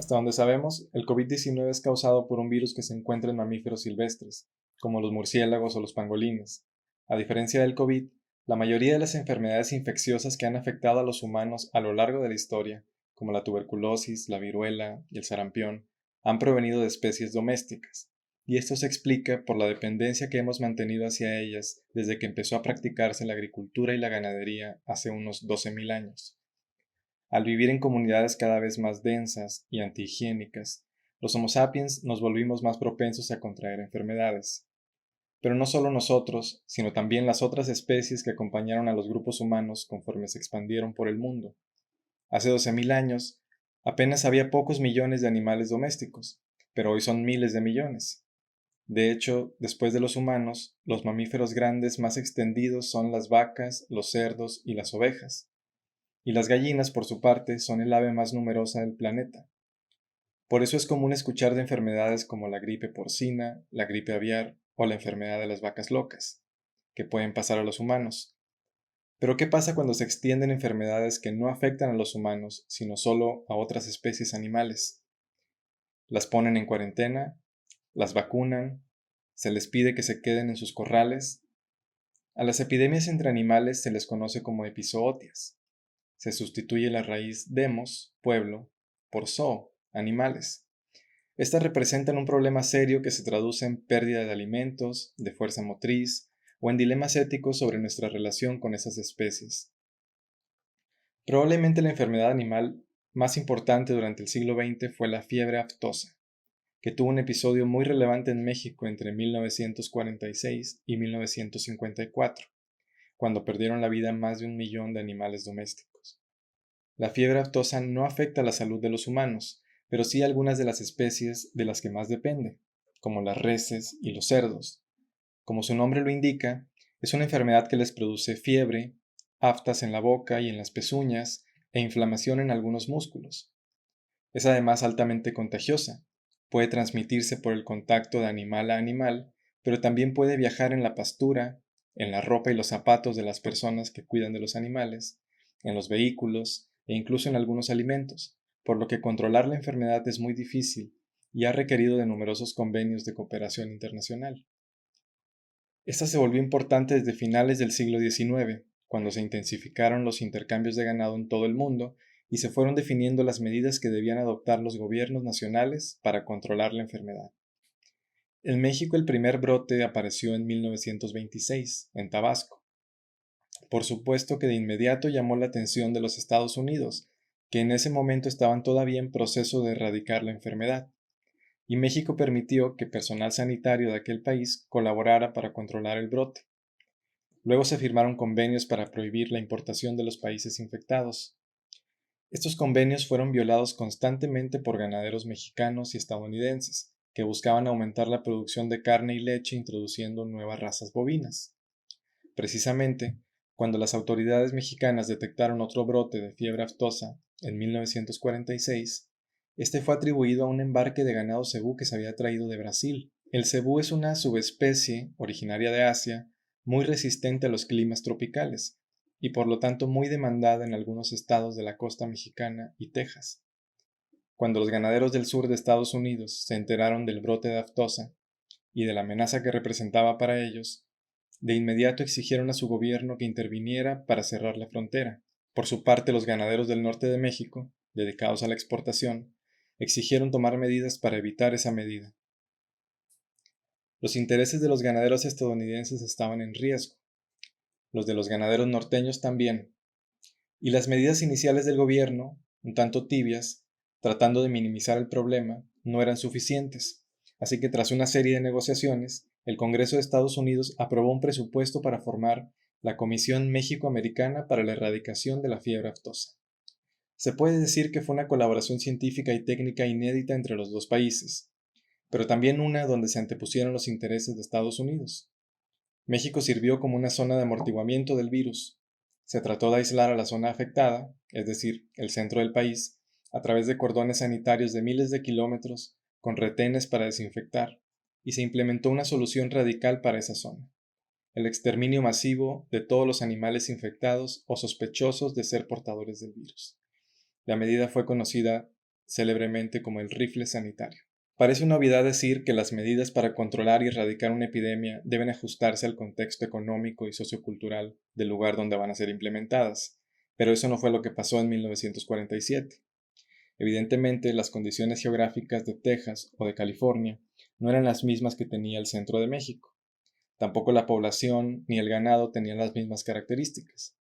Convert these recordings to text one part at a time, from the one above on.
Hasta donde sabemos, el COVID-19 es causado por un virus que se encuentra en mamíferos silvestres, como los murciélagos o los pangolines. A diferencia del COVID, la mayoría de las enfermedades infecciosas que han afectado a los humanos a lo largo de la historia, como la tuberculosis, la viruela y el sarampión, han provenido de especies domésticas, y esto se explica por la dependencia que hemos mantenido hacia ellas desde que empezó a practicarse la agricultura y la ganadería hace unos 12.000 años. Al vivir en comunidades cada vez más densas y antihigiénicas, los Homo sapiens nos volvimos más propensos a contraer enfermedades. Pero no solo nosotros, sino también las otras especies que acompañaron a los grupos humanos conforme se expandieron por el mundo. Hace 12.000 años, apenas había pocos millones de animales domésticos, pero hoy son miles de millones. De hecho, después de los humanos, los mamíferos grandes más extendidos son las vacas, los cerdos y las ovejas. Y las gallinas, por su parte, son el ave más numerosa del planeta. Por eso es común escuchar de enfermedades como la gripe porcina, la gripe aviar o la enfermedad de las vacas locas, que pueden pasar a los humanos. Pero ¿qué pasa cuando se extienden enfermedades que no afectan a los humanos, sino solo a otras especies animales? Las ponen en cuarentena, las vacunan, se les pide que se queden en sus corrales. A las epidemias entre animales se les conoce como epizootias. Se sustituye la raíz demos, pueblo, por zoo, animales. Estas representan un problema serio que se traduce en pérdida de alimentos, de fuerza motriz o en dilemas éticos sobre nuestra relación con esas especies. Probablemente la enfermedad animal más importante durante el siglo XX fue la fiebre aftosa, que tuvo un episodio muy relevante en México entre 1946 y 1954, cuando perdieron la vida más de 1 millón de animales domésticos. La fiebre aftosa no afecta la salud de los humanos, pero sí algunas de las especies de las que más depende, como las reses y los cerdos. Como su nombre lo indica, es una enfermedad que les produce fiebre, aftas en la boca y en las pezuñas e inflamación en algunos músculos. Es además altamente contagiosa. Puede transmitirse por el contacto de animal a animal, pero también puede viajar en la pastura, en la ropa y los zapatos de las personas que cuidan de los animales, en los vehículos e incluso en algunos alimentos, por lo que controlar la enfermedad es muy difícil y ha requerido de numerosos convenios de cooperación internacional. Esta se volvió importante desde finales del siglo XIX, cuando se intensificaron los intercambios de ganado en todo el mundo y se fueron definiendo las medidas que debían adoptar los gobiernos nacionales para controlar la enfermedad. En México el primer brote apareció en 1926, en Tabasco. Por supuesto que de inmediato llamó la atención de los Estados Unidos, que en ese momento estaban todavía en proceso de erradicar la enfermedad, y México permitió que personal sanitario de aquel país colaborara para controlar el brote. Luego se firmaron convenios para prohibir la importación de los países infectados. Estos convenios fueron violados constantemente por ganaderos mexicanos y estadounidenses, que buscaban aumentar la producción de carne y leche introduciendo nuevas razas bovinas. Precisamente, cuando las autoridades mexicanas detectaron otro brote de fiebre aftosa en 1946, este fue atribuido a un embarque de ganado cebú que se había traído de Brasil. El cebú es una subespecie originaria de Asia, muy resistente a los climas tropicales, y por lo tanto muy demandada en algunos estados de la costa mexicana y Texas. Cuando los ganaderos del sur de Estados Unidos se enteraron del brote de aftosa y de la amenaza que representaba para ellos, de inmediato exigieron a su gobierno que interviniera para cerrar la frontera. Por su parte, los ganaderos del norte de México, dedicados a la exportación, exigieron tomar medidas para evitar esa medida. Los intereses de los ganaderos estadounidenses estaban en riesgo, los de los ganaderos norteños también, y las medidas iniciales del gobierno, un tanto tibias, tratando de minimizar el problema, no eran suficientes. Así que tras una serie de negociaciones, el Congreso de Estados Unidos aprobó un presupuesto para formar la Comisión México-Americana para la Erradicación de la Fiebre Aftosa. Se puede decir que fue una colaboración científica y técnica inédita entre los dos países, pero también una donde se antepusieron los intereses de Estados Unidos. México sirvió como una zona de amortiguamiento del virus. Se trató de aislar a la zona afectada, es decir, el centro del país, a través de cordones sanitarios de miles de kilómetros con retenes para desinfectar, y se implementó una solución radical para esa zona: el exterminio masivo de todos los animales infectados o sospechosos de ser portadores del virus. La medida fue conocida célebremente como el rifle sanitario. Parece una obviedad decir que las medidas para controlar y erradicar una epidemia deben ajustarse al contexto económico y sociocultural del lugar donde van a ser implementadas, pero eso no fue lo que pasó en 1947. Evidentemente, las condiciones geográficas de Texas o de California no eran las mismas que tenía el centro de México. Tampoco la población ni el ganado tenían las mismas características.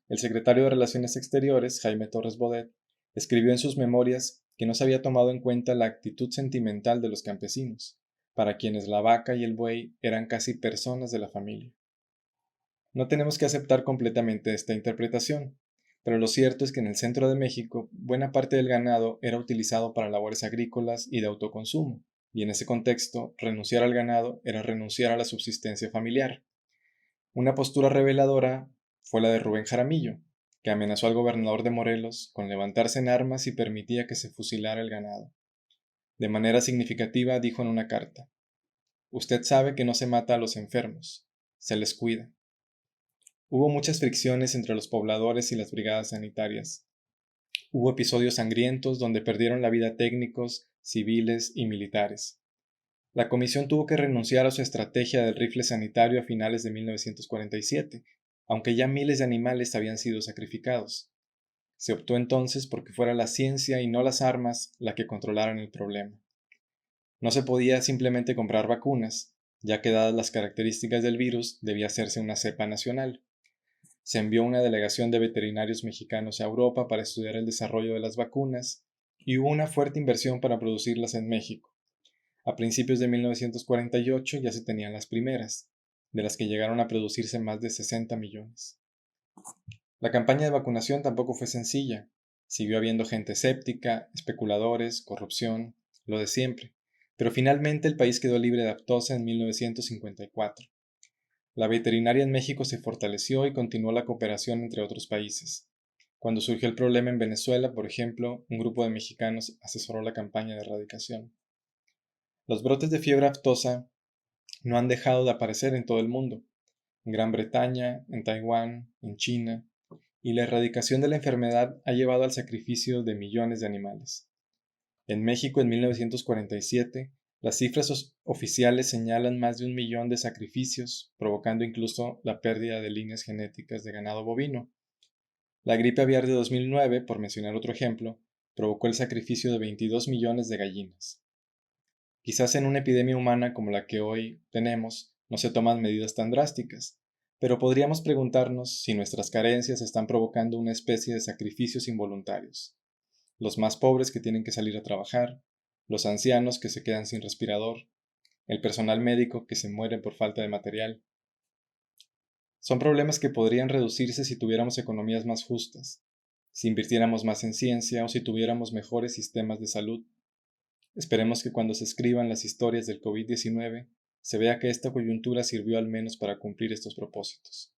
El secretario de Relaciones Exteriores, Jaime Torres Bodet, escribió en sus memorias que no se había tomado en cuenta la actitud sentimental de los campesinos, para quienes la vaca y el buey eran casi personas de la familia. No tenemos que aceptar completamente esta interpretación, pero lo cierto es que en el centro de México buena parte del ganado era utilizado para labores agrícolas y de autoconsumo, y en ese contexto renunciar al ganado era renunciar a la subsistencia familiar. Una postura reveladora fue la de Rubén Jaramillo, que amenazó al gobernador de Morelos con levantarse en armas si permitía que se fusilara el ganado. De manera significativa dijo en una carta: «Usted sabe que no se mata a los enfermos, se les cuida». Hubo muchas fricciones entre los pobladores y las brigadas sanitarias. Hubo episodios sangrientos donde perdieron la vida técnicos, civiles y militares. La comisión tuvo que renunciar a su estrategia del rifle sanitario a finales de 1947, aunque ya miles de animales habían sido sacrificados. Se optó entonces porque fuera la ciencia y no las armas la que controlaran el problema. No se podía simplemente comprar vacunas, ya que dadas las características del virus debía hacerse una cepa nacional. Se envió una delegación de veterinarios mexicanos a Europa para estudiar el desarrollo de las vacunas y hubo una fuerte inversión para producirlas en México. A principios de 1948 ya se tenían las primeras, de las que llegaron a producirse más de 60 millones. La campaña de vacunación tampoco fue sencilla. Siguió habiendo gente escéptica, especuladores, corrupción, lo de siempre, pero finalmente el país quedó libre de aftosa en 1954. La veterinaria en México se fortaleció y continuó la cooperación entre otros países. Cuando surgió el problema en Venezuela, por ejemplo, un grupo de mexicanos asesoró la campaña de erradicación. Los brotes de fiebre aftosa no han dejado de aparecer en todo el mundo, en Gran Bretaña, en Taiwán, en China, y la erradicación de la enfermedad ha llevado al sacrificio de millones de animales. En México, en 1947, las cifras oficiales señalan más de 1 millón de sacrificios, provocando incluso la pérdida de líneas genéticas de ganado bovino. La gripe aviar de 2009, por mencionar otro ejemplo, provocó el sacrificio de 22 millones de gallinas. Quizás en una epidemia humana como la que hoy tenemos no se toman medidas tan drásticas, pero podríamos preguntarnos si nuestras carencias están provocando una especie de sacrificios involuntarios. Los más pobres que tienen que salir a trabajar, los ancianos que se quedan sin respirador, el personal médico que se muere por falta de material. Son problemas que podrían reducirse si tuviéramos economías más justas, si invirtiéramos más en ciencia o si tuviéramos mejores sistemas de salud. Esperemos que cuando se escriban las historias del COVID-19 se vea que esta coyuntura sirvió al menos para cumplir estos propósitos.